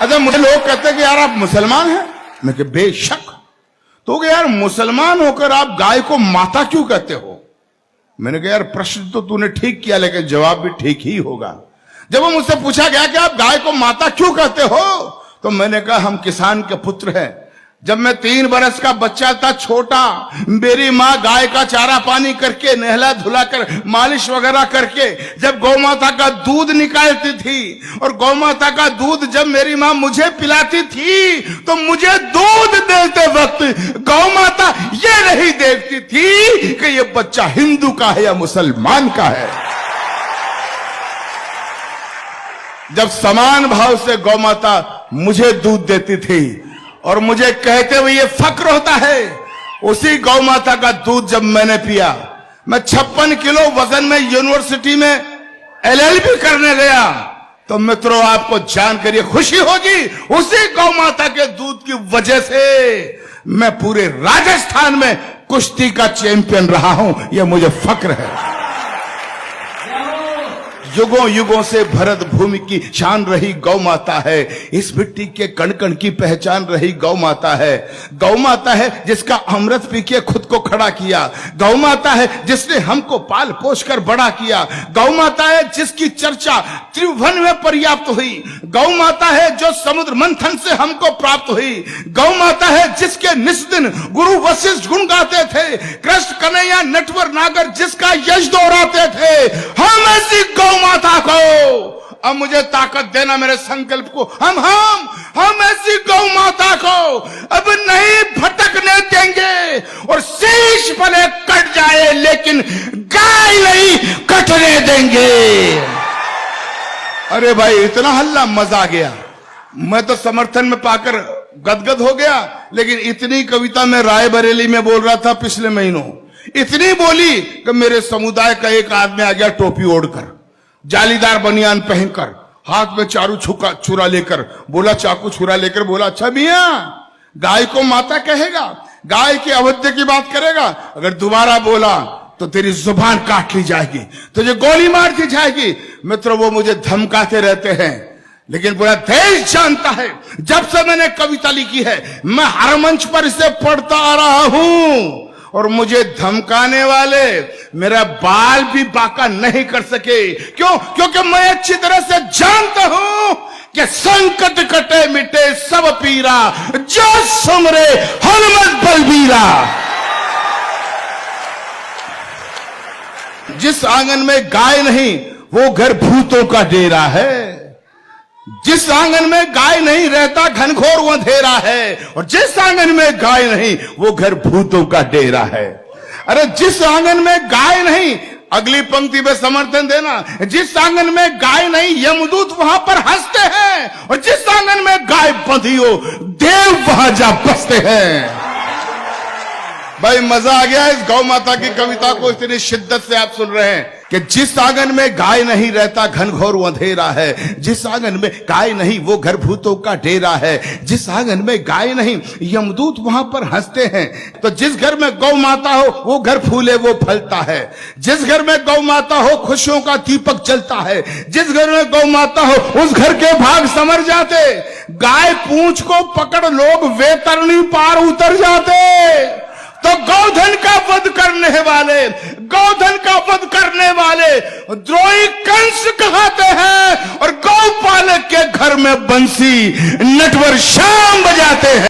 अच्छा, मुझे लोग कहते हैं कि यार आप मुसलमान हैं। मैं कि बेशक। तो यार मुसलमान होकर आप गाय को माता क्यों कहते हो? मैंने कहा यार प्रश्न तो तूने ठीक किया, लेकिन जवाब भी ठीक ही होगा। जब वो मुझसे पूछा गया कि आप गाय को माता क्यों कहते हो, तो मैंने कहा हम किसान के पुत्र हैं। जब मैं 3 बरस का बच्चा था, छोटा, मेरी माँ गाय का चारा पानी करके, नहला धुला कर, मालिश वगैरह करके जब गौ माता का दूध निकालती थी, और गौ माता का दूध जब मेरी माँ मुझे पिलाती थी, तो मुझे दूध देते वक्त गौ माता ये नहीं देखती थी कि ये बच्चा हिंदू का है या मुसलमान का है। जब समान भाव से गौ माता मुझे दूध देती थी और मुझे कहते हुए ये फक्र होता है, उसी गौ माता का दूध जब मैंने पिया, मैं 56 किलो वजन में यूनिवर्सिटी में LLB करने गया, तो मित्रों आपको जानकर ये खुशी होगी, उसी गौ माता के दूध की वजह से मैं पूरे राजस्थान में कुश्ती का चैंपियन रहा हूं। यह मुझे फक्र है। युगों युगों से भरत भूमि की शान रही गौ माता है, इस मिट्टी के कण कण की पहचान रही गौ माता है। गौ माता है जिसका अमृत पी के खुद को खड़ा किया। गौ माता है जिसने हमको पाल पोष कर बड़ा किया। गौ माता है जिसकी चर्चा त्रिभुवन में पर्याप्त हुई। गौ माता है जो समुद्र मंथन से हमको प्राप्त हुई। गौ माता है जिसके निस्दिन गुरु वशिष्ठ गुण गाते थे, कृष्ण कन्हैया नटवर नागर जिसका यश दोहराते थे। हम ऐसी गौ माता को अब मुझे ताकत देना, मेरे संकल्प को हम ऐसी गौ माता को अब नहीं भटकने देंगे, और शीश भले कट जाए लेकिन गाय नहीं कटने देंगे। अरे भाई इतना हल्ला, मजा आ गया। मैं तो समर्थन में पाकर गदगद हो गया, लेकिन इतनी कविता मैं रायबरेली में बोल रहा था पिछले महीनों, इतनी बोली कि मेरे समुदाय का एक आदमी आ गया टोपी ओढ़कर, जालीदार बनियान पहनकर, हाथ में चारू छुरा लेकर, बोला चाकू छुरा लेकर, बोला अच्छा मियां गाय को माता कहेगा, गाय की अवध्य की बात करेगा, अगर दोबारा बोला तो तेरी जुबान काट ली जाएगी, तुझे गोली मार दी जाएगी। मित्रों वो मुझे धमकाते रहते हैं, लेकिन पूरा देश जानता है जब से मैंने कविता लिखी है मैं हर मंच पर इसे पढ़ता आ रहा हूं, और मुझे धमकाने वाले मेरा बाल भी बाका नहीं कर सके। क्यों? क्योंकि मैं अच्छी तरह से जानता हूं कि संकट कटे मिटे सब पीरा, जो सुमरे हनुमत बलबीरा। जिस आंगन में गाय नहीं वो घर भूतों का डेरा है। जिस आंगन में गाय नहीं रहता घनघोर अंधेरा है, और जिस आंगन में गाय नहीं वो घर भूतों का डेरा है। अरे जिस आंगन में गाय नहीं, अगली पंक्ति में समर्थन देना, जिस आंगन में गाय नहीं यमदूत वहां पर हंसते हैं, और जिस आंगन में गाय बंधी हो देव वहां जा बसते हैं। भाई मजा आ गया इस गौ माता की कविता को इतनी शिद्दत से आप सुन रहे हैं कि जिस आंगन में गाय नहीं रहता घनघोर अंधेरा है, जिस आंगन में गाय नहीं वो घर भूतों का डेरा है, जिस आंगन में गाय नहीं यमदूत वहां पर हंसते हैं। तो जिस घर में गौ माता हो वो घर फूले वो फलता है, जिस घर में गौ माता हो खुशियों का दीपक जलता है, जिस घर में गौ माता हो उस घर के भाग संवर जाते। गाय पूंछ को पकड़ लोग वैतरणी पार उतर जाते। तो गौधन का वध करने वाले, गौधन का वध करने वाले द्रोही कंस कहते हैं, और गौपालक के घर में बंसी नटवर शाम बजाते हैं।